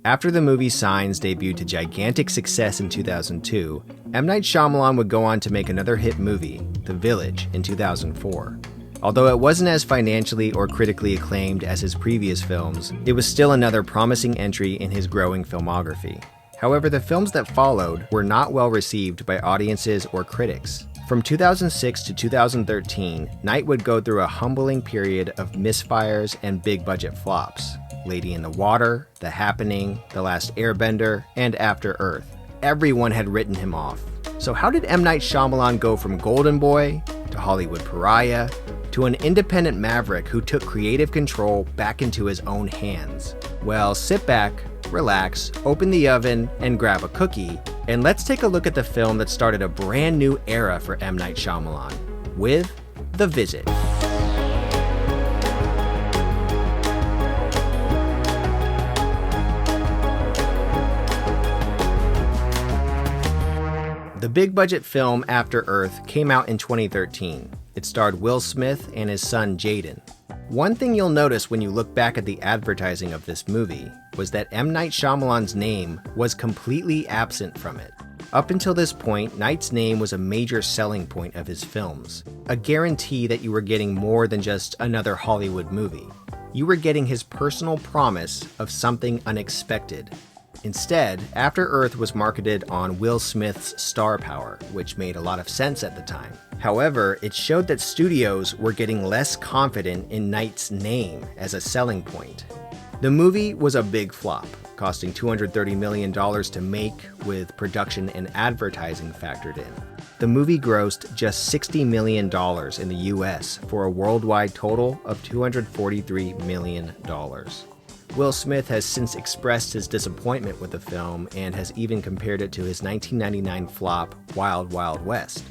After the movie Signs debuted to gigantic success in 2002, M. Night Shyamalan would go on to make another hit movie, The Village, in 2004. Although it wasn't as financially or critically acclaimed as his previous films, it was still another promising entry in his growing filmography. However, the films that followed were not well received by audiences or critics. From 2006 to 2013, Night would go through a humbling period of misfires and big-budget flops. Lady in the Water, The Happening, The Last Airbender, and After Earth. Everyone had written him off. So how did M. Night Shyamalan go from Golden Boy to Hollywood pariah to an independent maverick who took creative control back into his own hands? Well, sit back, relax, open the oven, and grab a cookie, and let's take a look at the film that started a brand new era for M. Night Shyamalan, with The Visit. The big-budget film After Earth came out in 2013. It starred Will Smith and his son Jaden. One thing you'll notice when you look back at the advertising of this movie was that M. Night Shyamalan's name was completely absent from it. Up until this point, Night's name was a major selling point of his films, a guarantee that you were getting more than just another Hollywood movie. You were getting his personal promise of something unexpected. Instead, After Earth was marketed on Will Smith's star power, which made a lot of sense at the time. However, it showed that studios were getting less confident in Night's name as a selling point. The movie was a big flop, costing $230 million to make with production and advertising factored in. The movie grossed just $60 million in the US for a worldwide total of $243 million. Will Smith has since expressed his disappointment with the film and has even compared it to his 1999 flop, Wild Wild West.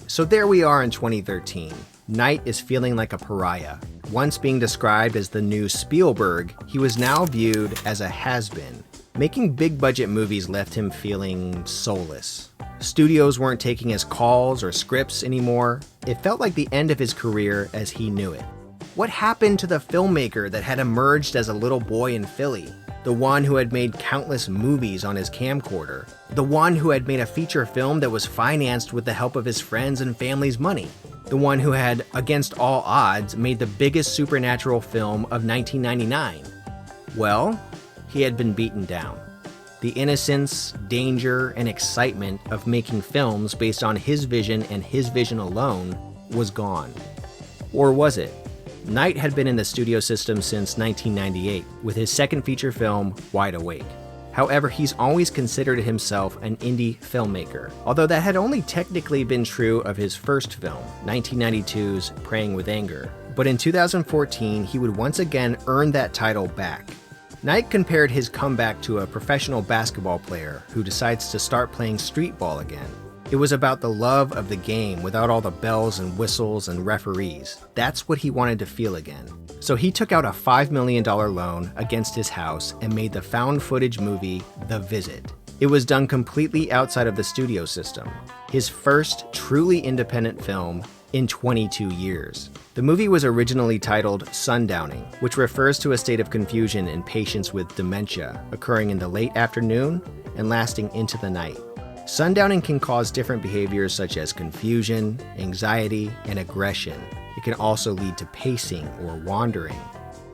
So there we are in 2013. Night is feeling like a pariah. Once being described as the new Spielberg, he was now viewed as a has-been. Making big-budget movies left him feeling soulless. Studios weren't taking his calls or scripts anymore. It felt like the end of his career as he knew it. What happened to the filmmaker that had emerged as a little boy in Philly? The one who had made countless movies on his camcorder? The one who had made a feature film that was financed with the help of his friends and family's money? The one who had, against all odds, made the biggest supernatural film of 1999? Well, he had been beaten down. The innocence, danger, and excitement of making films based on his vision and his vision alone was gone. Or was it? Night had been in the studio system since 1998, with his second feature film, Wide Awake. However, he's always considered himself an indie filmmaker, although that had only technically been true of his first film, 1992's Praying with Anger. But in 2014, he would once again earn that title back. Night compared his comeback to a professional basketball player who decides to start playing street ball again. It was about the love of the game without all the bells and whistles and referees. That's what he wanted to feel again. So he took out a $5 million loan against his house and made the found footage movie, The Visit. It was done completely outside of the studio system. His first truly independent film in 22 years. The movie was originally titled Sundowning, which refers to a state of confusion in patients with dementia occurring in the late afternoon and lasting into the night. Sundowning can cause different behaviors such as confusion, anxiety, and aggression. It can also lead to pacing or wandering.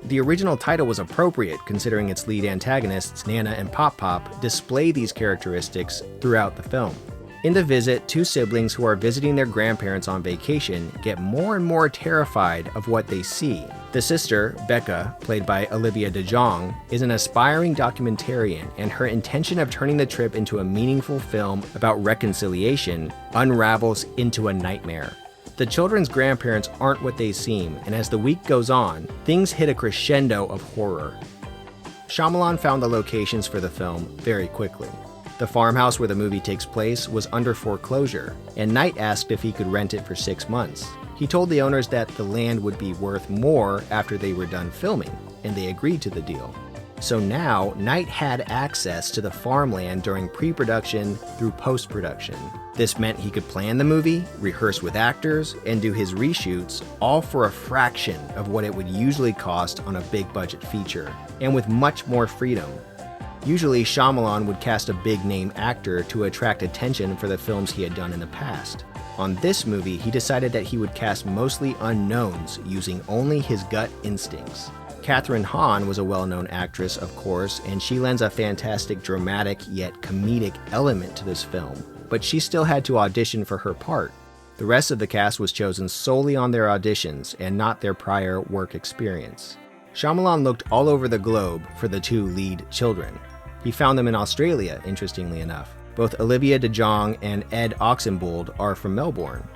The original title was appropriate considering its lead antagonists, Nana and Pop Pop, display these characteristics throughout the film. In The Visit, two siblings who are visiting their grandparents on vacation get more and more terrified of what they see. The sister, Becca, played by Olivia de Jong, is an aspiring documentarian, and her intention of turning the trip into a meaningful film about reconciliation unravels into a nightmare. The children's grandparents aren't what they seem, and as the week goes on, things hit a crescendo of horror. Shyamalan found the locations for the film very quickly. The farmhouse where the movie takes place was under foreclosure, and Night asked if he could rent it for 6 months. He told the owners that the land would be worth more after they were done filming, and they agreed to the deal. So now, Night had access to the farmland during pre-production through post-production. This meant he could plan the movie, rehearse with actors, and do his reshoots, all for a fraction of what it would usually cost on a big-budget feature, and with much more freedom. Usually, Shyamalan would cast a big-name actor to attract attention for the films he had done in the past. On this movie, he decided that he would cast mostly unknowns using only his gut instincts. Kathryn Hahn was a well-known actress, of course, and she lends a fantastic dramatic yet comedic element to this film, but she still had to audition for her part. The rest of the cast was chosen solely on their auditions and not their prior work experience. Shyamalan looked all over the globe for the two lead children. He found them in Australia, interestingly enough. Both Olivia de Jong and Ed Oxenbould are from Melbourne.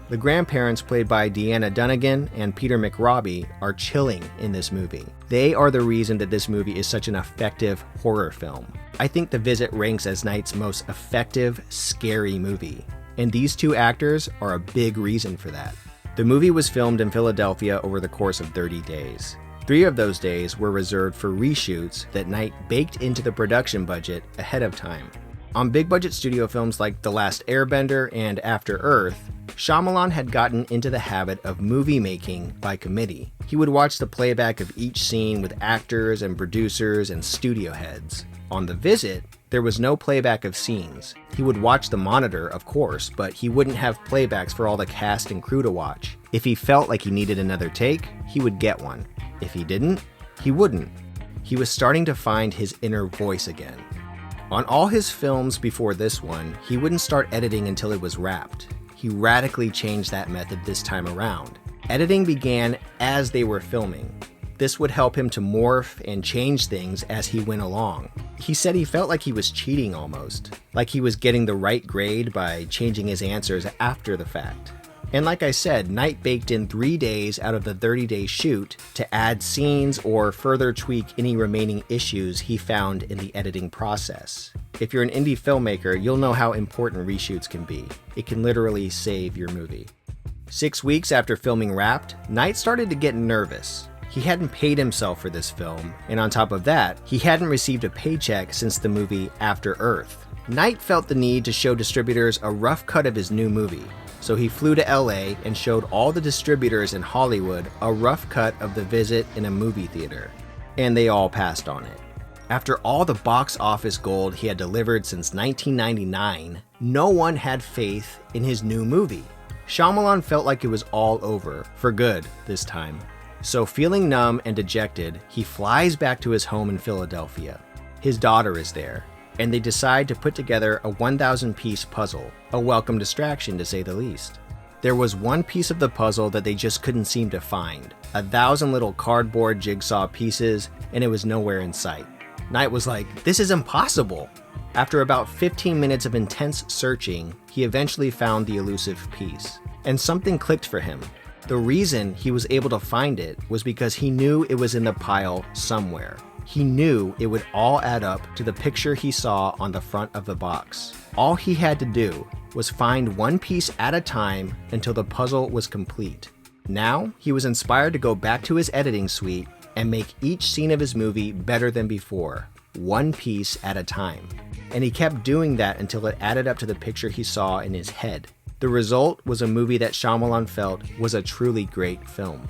The grandparents, played by Deanna Dunnigan and Peter McRobbie, are chilling in this movie. They are the reason that this movie is such an effective horror film. I think The Visit ranks as Night's most effective, scary movie, and these two actors are a big reason for that. The movie was filmed in Philadelphia over the course of 30 days. 3 of those days were reserved for reshoots that Knight baked into the production budget ahead of time. On big-budget studio films like The Last Airbender and After Earth, Shyamalan had gotten into the habit of movie making by committee. He would watch the playback of each scene with actors and producers and studio heads. On The Visit, there was no playback of scenes. He would watch the monitor, of course, but he wouldn't have playbacks for all the cast and crew to watch. If he felt like he needed another take, he would get one. If he didn't, he wouldn't. He was starting to find his inner voice again. On all his films before this one, he wouldn't start editing until it was wrapped. He radically changed that method this time around. Editing began as they were filming. This would help him to morph and change things as he went along. He said he felt like he was cheating almost, like he was getting the right grade by changing his answers after the fact. And like I said, Knight baked in 3 days out of the 30-day shoot to add scenes or further tweak any remaining issues he found in the editing process. If you're an indie filmmaker, you'll know how important reshoots can be. It can literally save your movie. 6 weeks after filming wrapped, Knight started to get nervous. He hadn't paid himself for this film, and on top of that, he hadn't received a paycheck since the movie After Earth. Knight felt the need to show distributors a rough cut of his new movie. So he flew to LA and showed all the distributors in Hollywood a rough cut of The Visit in a movie theater, and they all passed on it. After all the box office gold he had delivered since 1999, no one had faith in his new movie. Shyamalan felt like it was all over, for good this time. So feeling numb and dejected, he flies back to his home in Philadelphia. His daughter is there, and they decide to put together a 1,000-piece puzzle, a welcome distraction to say the least. There was one piece of the puzzle that they just couldn't seem to find, 1,000 little cardboard jigsaw pieces, and it was nowhere in sight. Knight was like, "This is impossible!" After about 15 minutes of intense searching, he eventually found the elusive piece, and something clicked for him. The reason he was able to find it was because he knew it was in the pile somewhere. He knew it would all add up to the picture he saw on the front of the box. All he had to do was find one piece at a time until the puzzle was complete. Now, he was inspired to go back to his editing suite and make each scene of his movie better than before, one piece at a time. And he kept doing that until it added up to the picture he saw in his head. The result was a movie that Shyamalan felt was a truly great film.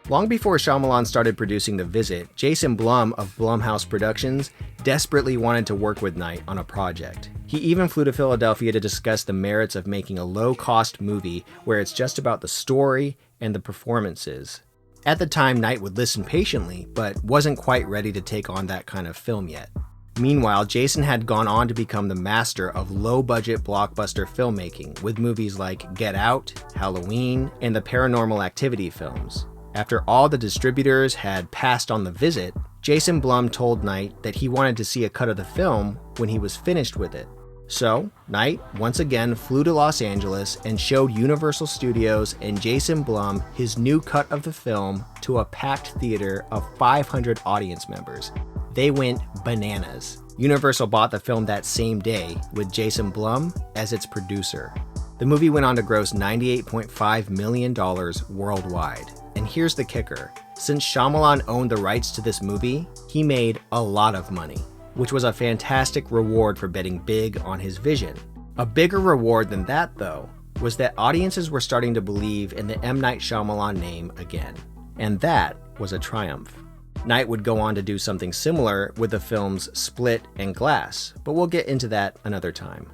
Long before Shyamalan started producing The Visit, Jason Blum of Blumhouse Productions desperately wanted to work with Knight on a project. He even flew to Philadelphia to discuss the merits of making a low-cost movie where it's just about the story and the performances. At the time, Knight would listen patiently, but wasn't quite ready to take on that kind of film yet. Meanwhile, Jason had gone on to become the master of low-budget blockbuster filmmaking with movies like Get Out, Halloween, and the Paranormal Activity films. After all the distributors had passed on The Visit, Jason Blum told Knight that he wanted to see a cut of the film when he was finished with it. So, Knight once again flew to Los Angeles and showed Universal Studios and Jason Blum his new cut of the film to a packed theater of 500 audience members. They went bananas. Universal bought the film that same day with Jason Blum as its producer. The movie went on to gross $98.5 million worldwide. And here's the kicker. Since Shyamalan owned the rights to this movie, he made a lot of money, which was a fantastic reward for betting big on his vision. A bigger reward than that, though, was that audiences were starting to believe in the M. Night Shyamalan name again. And that was a triumph. Knight would go on to do something similar with the films Split and Glass, but we'll get into that another time.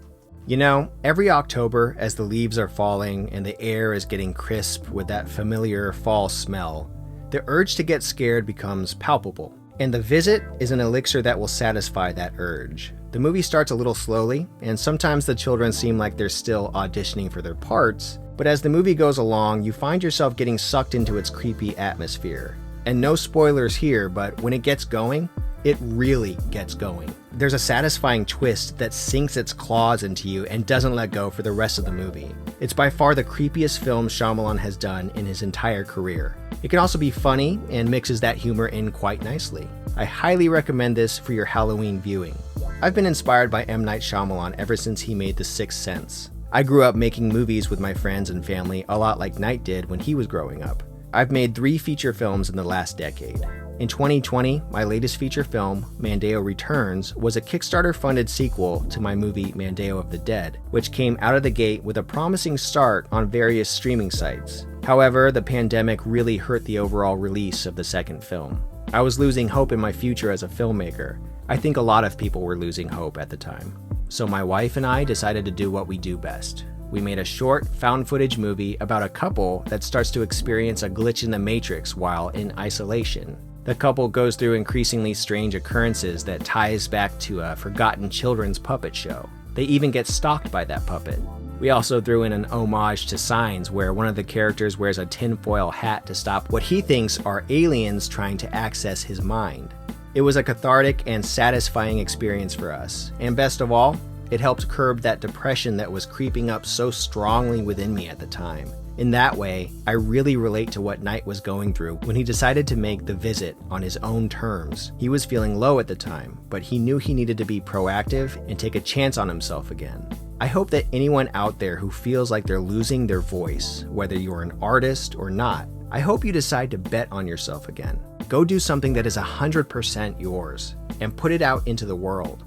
You know, every October, as the leaves are falling and the air is getting crisp with that familiar fall smell, the urge to get scared becomes palpable. And The Visit is an elixir that will satisfy that urge. The movie starts a little slowly, and sometimes the children seem like they're still auditioning for their parts, but as the movie goes along, you find yourself getting sucked into its creepy atmosphere. And no spoilers here, but when it gets going, it really gets going. There's a satisfying twist that sinks its claws into you and doesn't let go for the rest of the movie. It's by far the creepiest film Shyamalan has done in his entire career. It can also be funny and mixes that humor in quite nicely. I highly recommend this for your Halloween viewing. I've been inspired by M. Night Shyamalan ever since he made The Sixth Sense. I grew up making movies with my friends and family a lot like Night did when he was growing up. I've made 3 feature films in the last decade. In 2020, my latest feature film, Mandeo Returns, was a Kickstarter-funded sequel to my movie Mandeo of the Dead, which came out of the gate with a promising start on various streaming sites. However, the pandemic really hurt the overall release of the second film. I was losing hope in my future as a filmmaker. I think a lot of people were losing hope at the time. So my wife and I decided to do what we do best. We made a short, found footage movie about a couple that starts to experience a glitch in the matrix while in isolation. The couple goes through increasingly strange occurrences that ties back to a forgotten children's puppet show. They even get stalked by that puppet. We also threw in an homage to Signs, where one of the characters wears a tinfoil hat to stop what he thinks are aliens trying to access his mind. It was a cathartic and satisfying experience for us, and best of all, it helped curb that depression that was creeping up so strongly within me at the time. In that way, I really relate to what Knight was going through when he decided to make The Visit on his own terms. He was feeling low at the time, but he knew he needed to be proactive and take a chance on himself again. I hope that anyone out there who feels like they're losing their voice, whether you're an artist or not, I hope you decide to bet on yourself again. Go do something that is 100% yours and put it out into the world.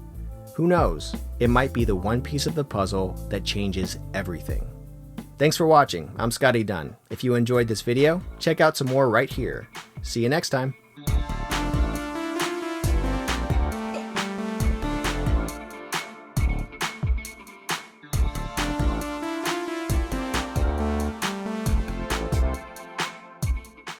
Who knows? It might be the one piece of the puzzle that changes everything. Thanks for watching. I'm Scotty Dunn. If you enjoyed this video, check out some more right here. See you next time.